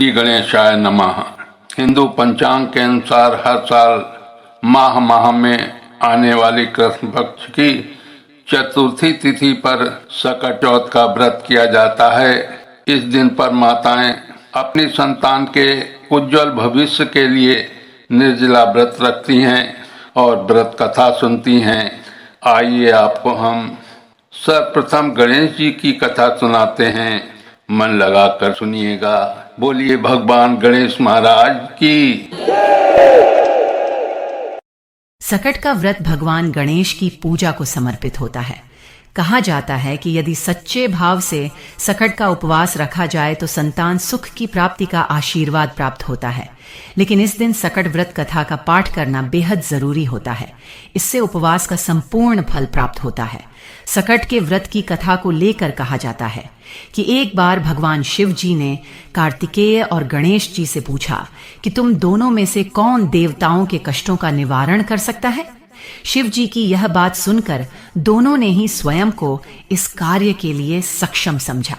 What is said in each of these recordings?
श्री गणेशाय नमः। हिंदू पंचांग के अनुसार हर साल माह में आने वाली कृष्ण पक्ष की चतुर्थी तिथि पर सकट चौथ का व्रत किया जाता है। इस दिन पर माताएं अपनी संतान के उज्जवल भविष्य के लिए निर्जला व्रत रखती हैं और व्रत कथा सुनती हैं। आइए आपको हम सर्वप्रथम गणेश जी की कथा सुनाते हैं, मन लगाकर सुनिएगा। बोलिए भगवान गणेश महाराज की। सकट का व्रत भगवान गणेश की पूजा को समर्पित होता है। कहा जाता है कि यदि सच्चे भाव से सकट का उपवास रखा जाए तो संतान सुख की प्राप्ति का आशीर्वाद प्राप्त होता है। लेकिन इस दिन सकट व्रत कथा का पाठ करना बेहद जरूरी होता है। इससे उपवास का संपूर्ण फल प्राप्त होता है। सकट के व्रत की कथा को लेकर कहा जाता है कि एक बार भगवान शिव जी ने कार्तिकेय और गणेश जी से पूछा कि तुम दोनों में से कौन देवताओं के कष्टों का निवारण कर सकता है। शिव जी की यह बात सुनकर दोनों ने ही स्वयं को इस कार्य के लिए सक्षम समझा।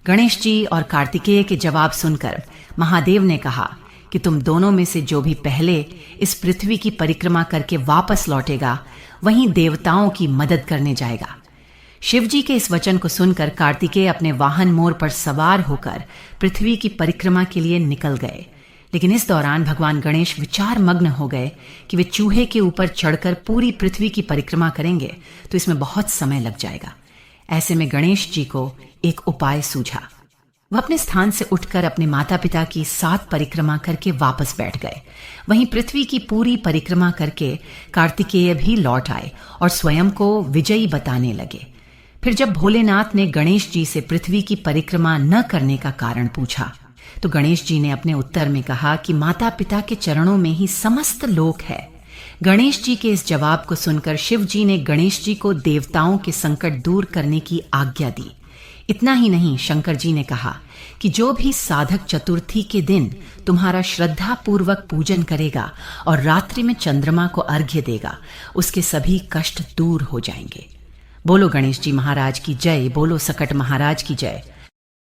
गणेश जी और कार्तिकेय के जवाब सुनकर महादेव ने कहा कि तुम दोनों में से जो भी पहले इस पृथ्वी की परिक्रमा करके वापस लौटेगा वहीं देवताओं की मदद करने जाएगा। शिव जी के इस वचन को सुनकर कार्तिकेय अपने वाहन मोर पर सवार होकर पृथ्वी की परिक्रमा के लिए निकल गए। लेकिन इस दौरान भगवान गणेश विचार मग्न हो गए कि वे चूहे के ऊपर चढ़कर पूरी पृथ्वी की परिक्रमा करेंगे तो इसमें बहुत समय लग जाएगा। ऐसे में गणेश जी को एक उपाय सूझा। वह अपने स्थान से उठकर अपने माता पिता की 7 परिक्रमा करके वापस बैठ गए। वहीं पृथ्वी की पूरी परिक्रमा करके कार्तिकेय भी लौट आए और स्वयं को विजयी बताने लगे। फिर जब भोलेनाथ ने गणेश जी से पृथ्वी की परिक्रमा न करने का कारण पूछा तो गणेश जी ने अपने उत्तर में कहा कि माता पिता के चरणों में ही समस्त लोक है। गणेश जी के इस जवाब को सुनकर शिव जी ने गणेश जी को देवताओं के संकट दूर करने की आज्ञा दी। इतना ही नहीं, शंकर जी ने कहा कि जो भी साधक चतुर्थी के दिन तुम्हारा श्रद्धा पूर्वक पूजन करेगा और रात्रि में चंद्रमा को अर्घ्य देगा उसके सभी कष्ट दूर हो जाएंगे। बोलो गणेश जी महाराज की जय, बोलो सकट महाराज की जय।